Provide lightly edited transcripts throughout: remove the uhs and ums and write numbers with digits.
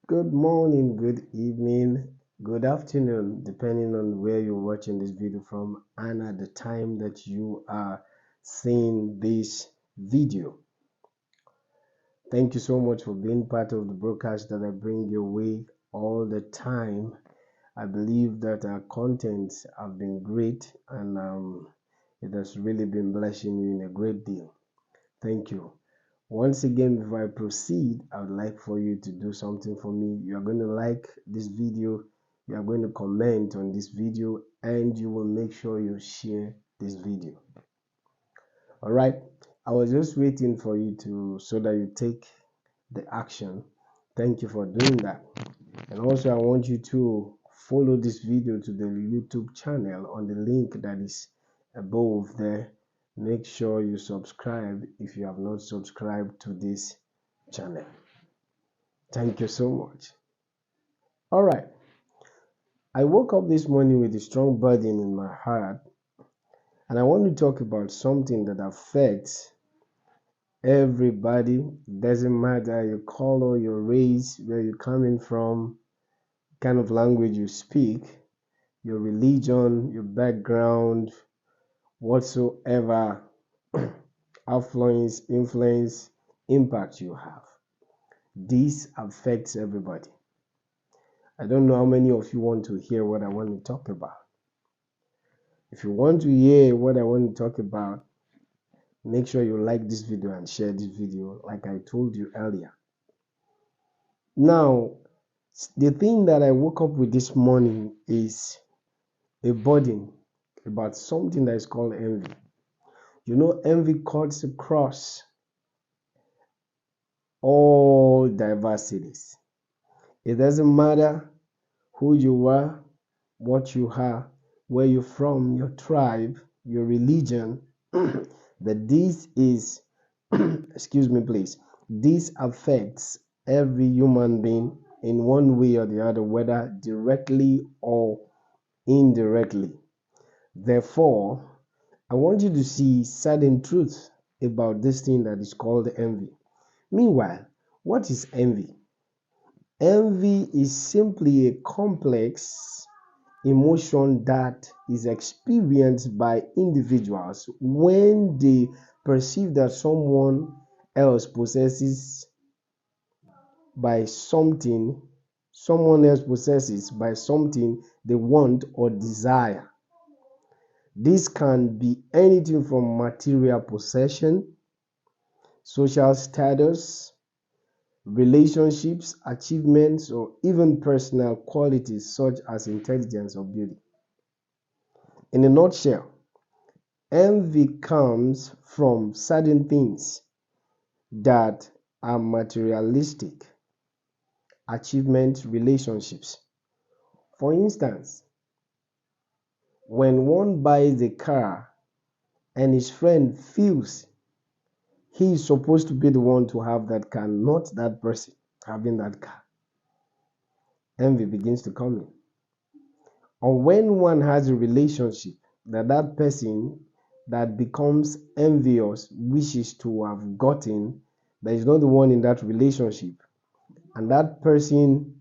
Good morning, good evening, good afternoon, depending on where you're watching this video from and at the time that you are seeing this video. Thank you so much for being part of the broadcast that I bring your way all the time. I believe that our contents have been great and it has really been blessing you in a great deal. Thank you. Once again, before I proceed, I would like for you to do something for me. You are going to like this video, you are going to comment on this video, and you will make sure you share this video. All right. I was just waiting for you to so that you take the action. Thank you for doing that. And also, I want you to follow this video to the YouTube channel on the link that is above there. Make sure you subscribe if you have not subscribed to this channel. Thank you so much. All right. I woke up this morning with a strong burden in my heart, and I want to talk about something that affects everybody. Doesn't matter your color, your race, where you're coming from, kind of language you speak, your religion, your background, whatsoever influence, impact you have. This affects everybody. I don't know how many of you want to hear what I want to talk about. If you want to hear what I want to talk about, make sure you like this video and share this video like I told you earlier. Now, the thing that I woke up with this morning is a burden about something that is called envy. You know, envy cuts across all diversities. It doesn't matter who you are, what you are, where you're from, your tribe, your religion, but this is, excuse me, please, this affects every human being in one way or the other, whether directly or indirectly. Therefore, I want you to see certain truths about this thing that is called envy. Meanwhile, what is envy? Envy is simply a complex emotion that is experienced by individuals when they perceive that someone else possesses by something they want or desire. This can be anything from material possession, social status, relationships, achievements, or even personal qualities such as intelligence or beauty. In a nutshell, envy comes from certain things that are materialistic, achievement, relationships. For instance, when one buys a car and his friend feels he is supposed to be the one to have that car, not that person having that car, envy begins to come in. Or when one has a relationship that person that becomes envious wishes to have gotten, that is not the one in that relationship, and that person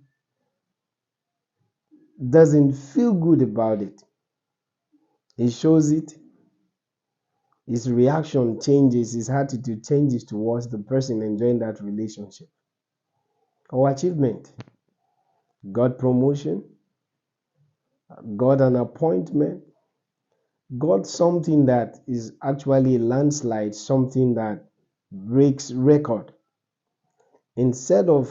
doesn't feel good about it. He shows it, his reaction changes, his attitude changes towards the person enjoying that relationship. Or achievement, got promotion, got an appointment, got something that is actually a landslide, something that breaks record. Instead of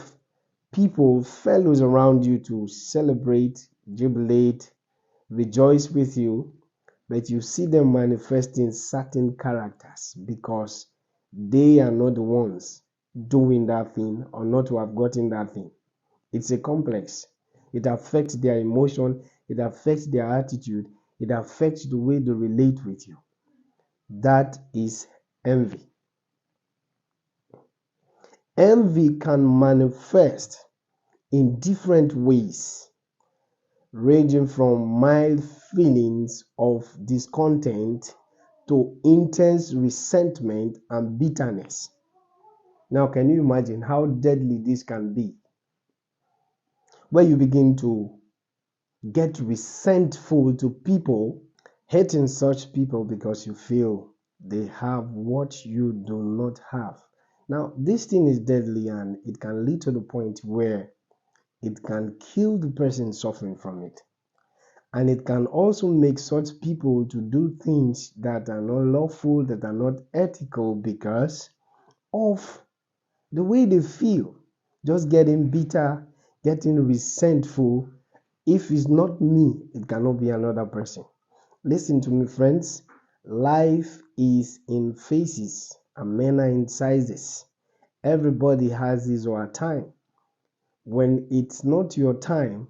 fellows around you to celebrate, jubilate, rejoice with you, but you see them manifesting certain characters because they are not the ones doing that thing or not to have gotten that thing. It's a complex. It affects their emotion, it affects their attitude, it affects the way they relate with you. That is envy. Envy can manifest in different ways, ranging from mild feelings of discontent to intense resentment and bitterness. Now, can you imagine how deadly this can be? where you begin to get resentful to people, hating such people because you feel they have what you do not have. Now, this thing is deadly and it can lead to the point where it can kill the person suffering from it. And it can also make such people to do things that are not lawful, that are not ethical because of the way they feel. Just getting bitter, getting resentful. If it's not me, it cannot be another person. Listen to me, friends. Life is in phases and men are in sizes. Everybody has his or her time. When it's not your time,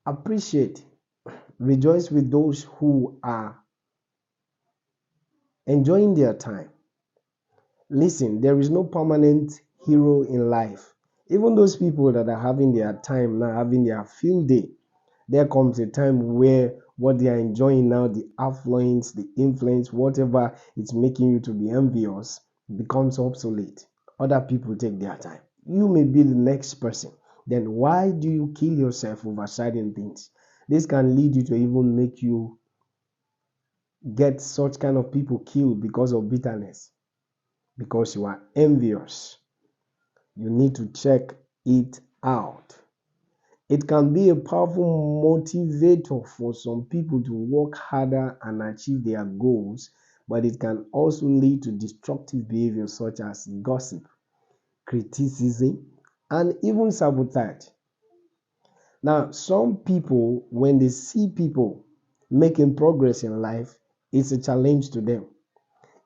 appreciate, rejoice with those who are enjoying their time. Listen, there is no permanent hero in life. Even those people that are having their time now, having their field day, there comes a time where what they are enjoying now, the affluence, the influence, whatever it's making you to be envious, becomes obsolete. Other people take their time. You may be the next person. Then why do you kill yourself over certain things? This can lead you to even make you get such kind of people killed because of bitterness, because you are envious. You need to check it out. It can be a powerful motivator for some people to work harder and achieve their goals, but it can also lead to destructive behavior such as gossip, criticism, and even sabotage. Now, some people, when they see people making progress in life, it's a challenge to them.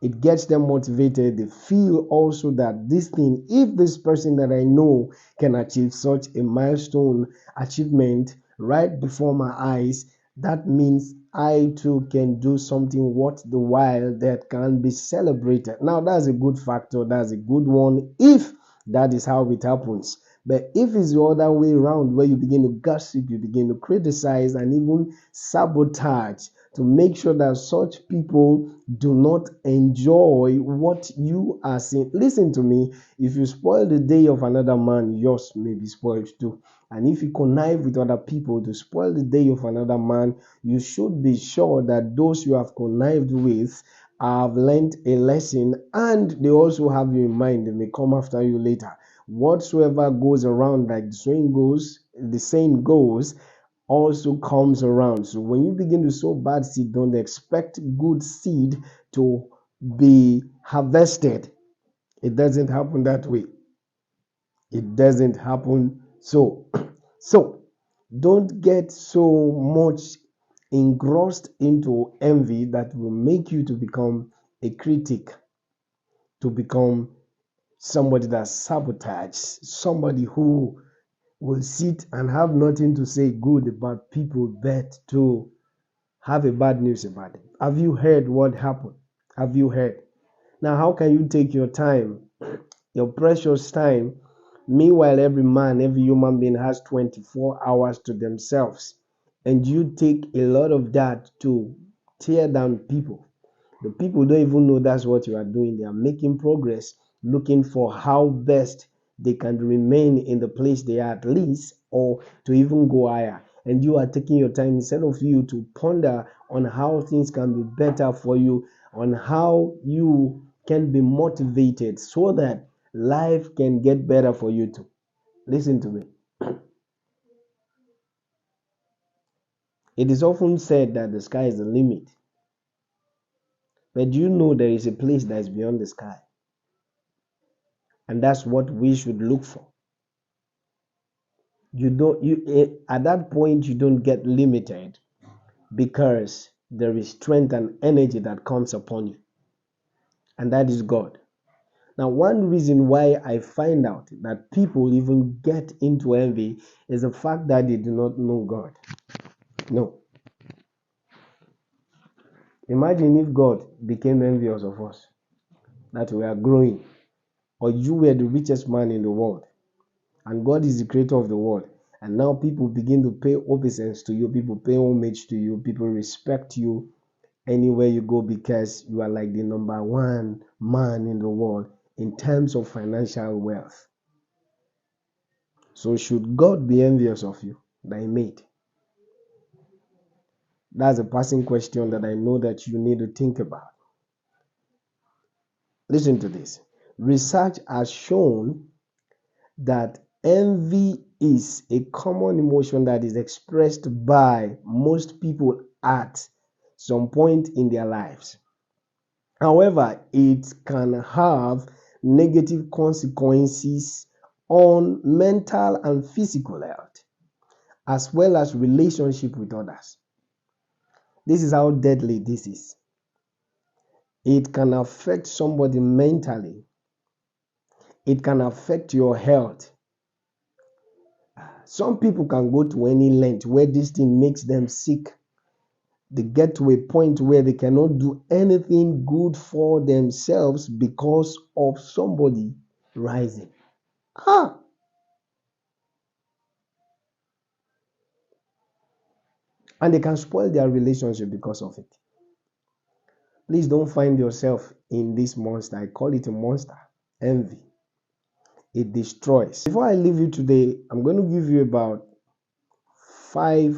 It gets them motivated. They feel also that this thing, if this person that I know can achieve such a milestone achievement right before my eyes, that means I too can do something worth the while that can be celebrated. Now, that's a good factor. That's a good one if that is how it happens. But if it's the other way around, where you begin to gossip, you begin to criticize and even sabotage to make sure that such people do not enjoy what you are seeing. Listen to me. If you spoil the day of another man, yours may be spoiled too. And if you connive with other people to spoil the day of another man, you should be sure that those you have connived with have learned a lesson and they also have you in mind. They may come after you later. Whatsoever goes around, like the saying goes, also comes around. So when you begin to sow bad seed, don't expect good seed to be harvested. It doesn't happen that way. It doesn't happen so. So don't get so much engrossed into envy that will make you to become a critic, to become somebody that sabotages, somebody who will sit and have nothing to say good about people but to have a bad news about it. Have you heard what happened? Have you heard? Now, how can you take your time, your precious time? Meanwhile, every man, every human being has 24 hours to themselves, and you take a lot of that to tear down people. The people don't even know that's what you are doing. They are making progress, looking for how best they can remain in the place they are at least, or to even go higher. And you are taking your time instead of you to ponder on how things can be better for you, on how you can be motivated so that life can get better for you too. Listen to me. It is often said that the sky is the limit. But do you know there is a place that is beyond the sky? And that's what we should look for. At that point you don't get limited because there is strength and energy that comes upon you, and that is God. Now, one reason why I find out that people even get into envy is the fact that they do not know God. No. Imagine if God became envious of us, that we are growing, or you were the richest man in the world, and God is the creator of the world. And now people begin to pay obeisance to you, people pay homage to you, people respect you anywhere you go because you are like the number one man in the world in terms of financial wealth. So should God be envious of you that He made? That's a passing question that I know that you need to think about. Listen to this. Research has shown that envy is a common emotion that is expressed by most people at some point in their lives. However, it can have negative consequences on mental and physical health, as well as relationship with others. This is how deadly this is. It can affect somebody mentally. It can affect your health. Some people can go to any length where this thing makes them sick. They get to a point where they cannot do anything good for themselves because of somebody rising. Ah! And they can spoil their relationship because of it. Please don't find yourself in this monster. I call it a monster. Envy. It destroys. Before I leave you today, I'm going to give you about 5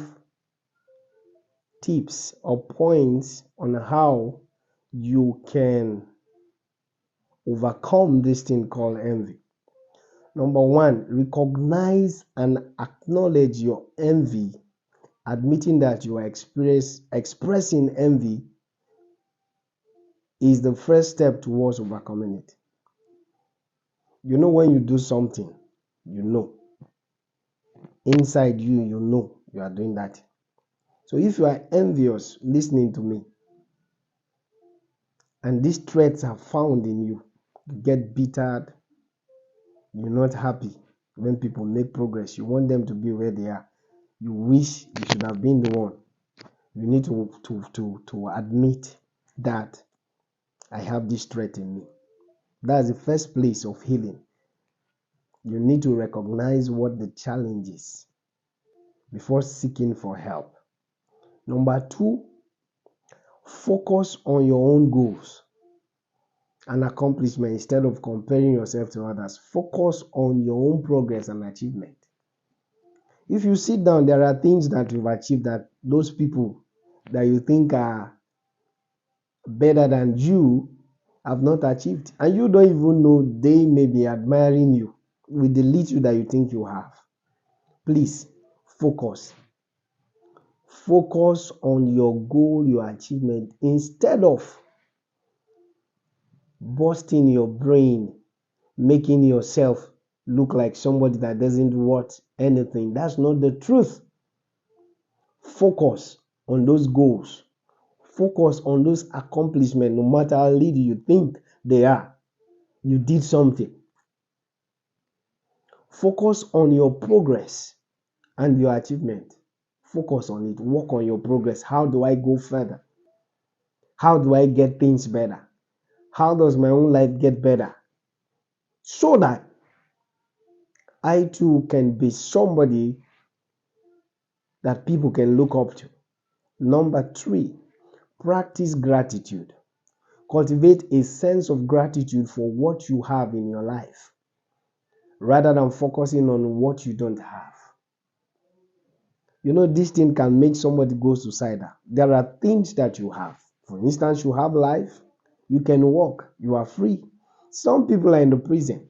tips or points on how you can overcome this thing called envy. Number 1, recognize and acknowledge your envy. Admitting that you are expressing envy is the first step towards overcoming it. You know, when you do something, you know. Inside you, you know you are doing that. So if you are envious listening to me, and these traits are found in you, you get bitter, you're not happy when people make progress, you want them to be where they are, you wish you should have been the one. You need to admit that I have this trait in me. That's the first place of healing. You need to recognize what the challenge is before seeking for help. Number 2, focus on your own goals and accomplishment instead of comparing yourself to others. Focus on your own progress and achievement. If you sit down, there are things that you've achieved that those people that you think are better than you have not achieved. And you don't even know they may be admiring you with the little that you think you have. Please focus. Focus on your goal, your achievement, instead of busting your brain, making yourself look like somebody that doesn't want anything. That's not the truth. Focus on those goals. Focus on those accomplishments, no matter how little you think they are. You did something. Focus on your progress and your achievement. Focus on it. Work on your progress. How do I go further? How do I get things better? How does my own life get better? So that I too can be somebody that people can look up to. Number 3, practice gratitude. Cultivate a sense of gratitude for what you have in your life rather than focusing on what you don't have. You know, this thing can make somebody go suicidal. There are things that you have. For instance, you have life, you can walk, you are free. Some people are in the prison.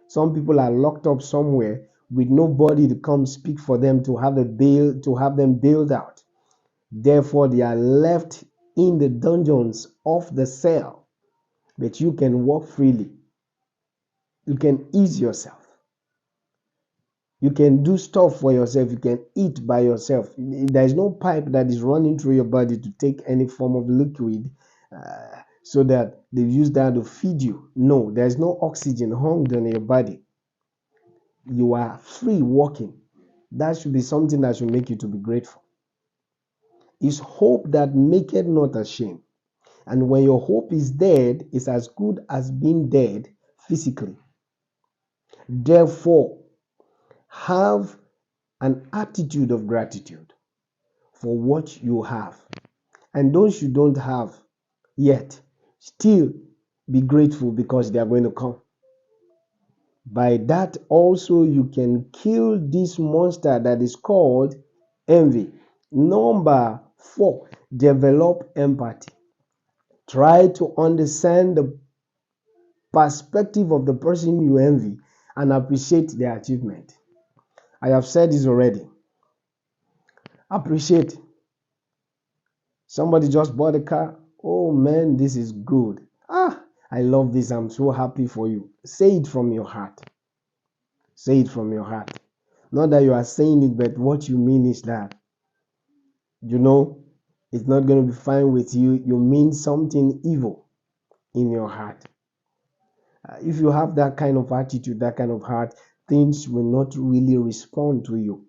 Some people are locked up somewhere with nobody to come speak for them to have them bailed out. Therefore, they are left in the dungeons of the cell. But you can walk freely. You can ease yourself. You can do stuff for yourself. You can eat by yourself. There is no pipe that is running through your body to take any form of liquid so that they use that to feed you. No, there is no oxygen hung on your body. You are free walking. That should be something that should make you to be grateful. It's hope that maketh not ashamed. And when your hope is dead, it's as good as being dead physically. Therefore, have an attitude of gratitude for what you have. And those you don't have yet, still be grateful because they are going to come. By that also you can kill this monster that is called envy. Number 4, develop empathy. Try to understand the perspective of the person you envy and appreciate their achievement. I have said this already. Appreciate. Somebody just bought a car. Oh man, this is good. I love this. I'm so happy for you. Say it from your heart. Say it from your heart. Not that you are saying it, but what you mean is that, you know, it's not going to be fine with you. You mean something evil in your heart. If you have that kind of attitude, that kind of heart, things will not really respond to you.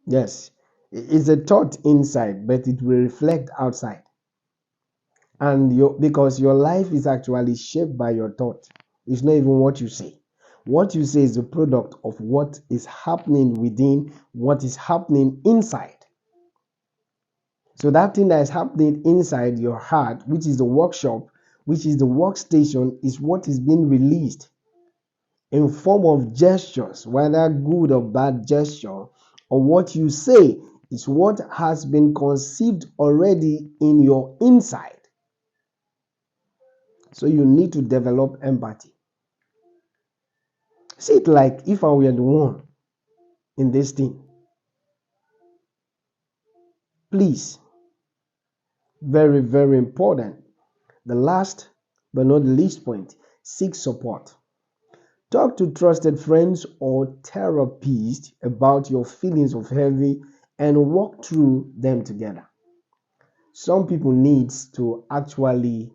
Yes, it's a thought inside, but it will reflect outside. And because your life is actually shaped by your thought. It's not even what you say. What you say is a product of what is happening within, what is happening inside. So that thing that is happening inside your heart, which is the workshop, which is the workstation, is what is being released in form of gestures, whether good or bad gesture, or what you say is what has been conceived already in your inside. So you need to develop empathy. See it like if I were the one in this thing. Please, very, very important. The last but not the least point, seek support. Talk to trusted friends or therapists about your feelings of heavy and walk through them together. Some people need to actually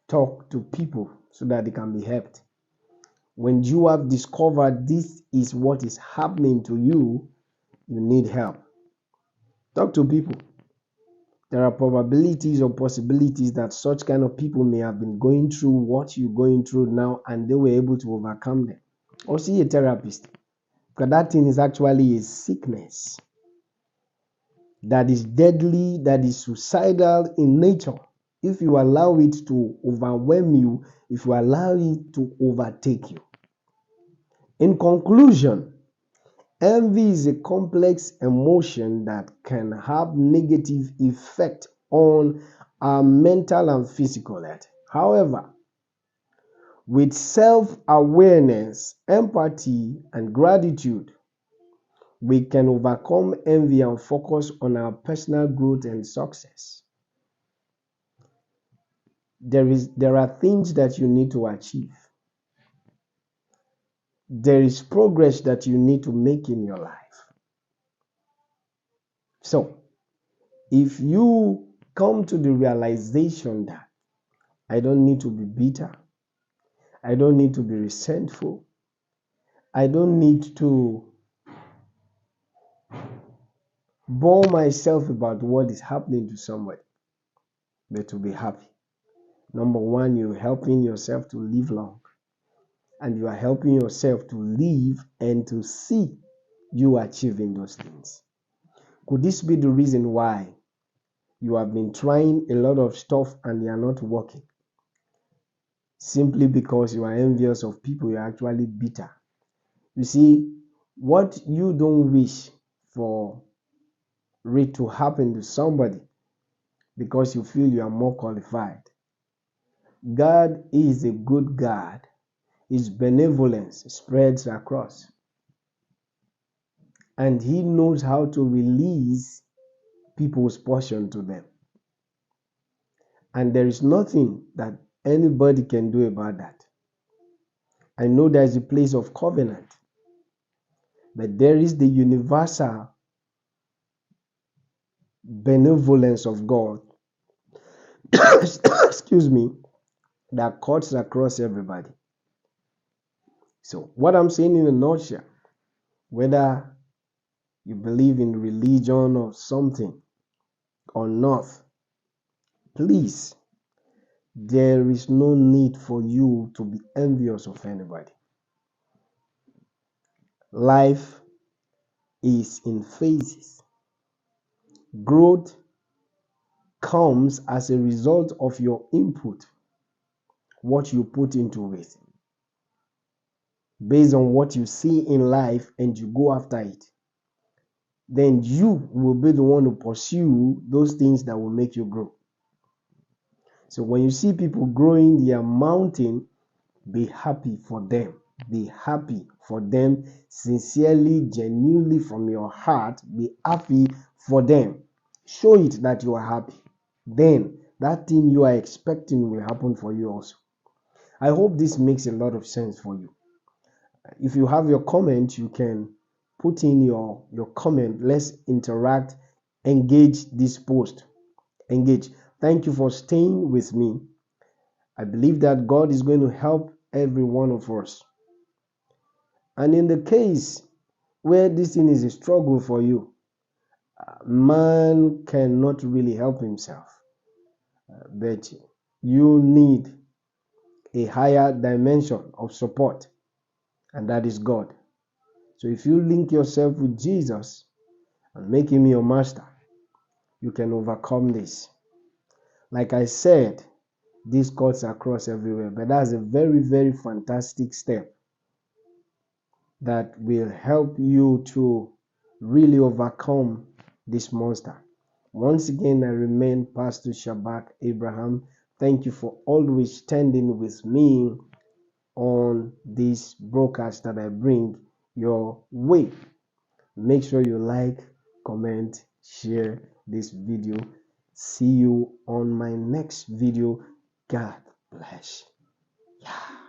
talk to people so that they can be helped. When you have discovered this is what is happening to you, you need help. Talk to people. There are probabilities or possibilities that such kind of people may have been going through what you're going through now and they were able to overcome them. Or see a therapist. Because that thing is actually a sickness that is deadly, that is suicidal in nature. If you allow it to overwhelm you, if you allow it to overtake you. In conclusion, envy is a complex emotion that can have negative effect on our mental and physical health. However, with self-awareness, empathy, and gratitude, we can overcome envy and focus on our personal growth and success. There are things that you need to achieve. There is progress that you need to make in your life. So, if you come to the realization that I don't need to be bitter, I don't need to be resentful, I don't need to bore myself about what is happening to somebody, but to be happy. Number one, you're helping yourself to live long, and you are helping yourself to live and to see you achieving those things. Could this be the reason why you have been trying a lot of stuff and they are not working? Simply because you are envious of people, you're actually bitter. You see, what you don't wish for it to happen to somebody because you feel you are more qualified. God is a good God. His benevolence spreads across. And He knows how to release people's portion to them. And there is nothing that anybody can do about that. I know there is a place of covenant, but there is the universal benevolence of God, excuse me, that cuts across everybody. So, what I'm saying in a nutshell, whether you believe in religion or something or not, please, there is no need for you to be envious of anybody. Life is in phases. Growth comes as a result of your input, what you put into it. based on what you see in life and you go after it, then you will be the one to pursue those things that will make you grow. So when you see people growing their mountain, be happy for them. Be happy for them sincerely, genuinely from your heart. Be happy for them. Show it that you are happy. Then that thing you are expecting will happen for you also. I hope this makes a lot of sense for you. If you have your comment, you can put in your comment. Let's interact, engage this post. Engage. Thank you for staying with me. I believe that God is going to help every one of us. And in the case where this thing is a struggle for you, man cannot really help himself. But you need a higher dimension of support, and that is God. So if you link yourself with Jesus and make him your master, you can overcome this. Like I said, this cuts across everywhere, but that's a very, very fantastic step that will help you to really overcome this monster. Once again, I remain Pastor Shabak Abraham. Thank you for always standing with me on this broadcast that I bring your way. Make sure you like, comment, share this video. See you on my next video. God bless. Yeah.